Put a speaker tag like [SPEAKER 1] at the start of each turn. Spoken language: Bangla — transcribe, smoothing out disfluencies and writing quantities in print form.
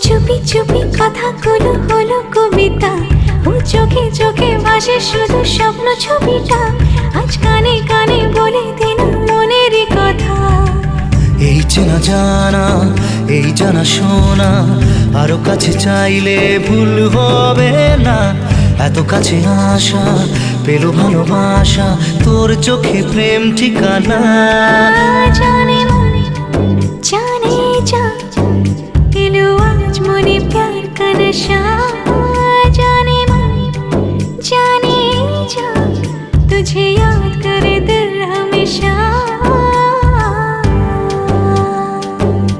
[SPEAKER 1] চুপি চুপি কথাগুলো হলো কবিতা, ও চোখে চোখে ভাসে শুধু স্বপ্ন ছবিটা, আজ কানে কানে বলে দিন মনের কথা।
[SPEAKER 2] এই চেনা জানা, এই জানা শোনা, আরো কাছে চাইলে ভুল হবে না। এত কাছে আসা পেলো ভালোবাসা, তোর চোখে প্রেম ঠিকানা।
[SPEAKER 1] জানি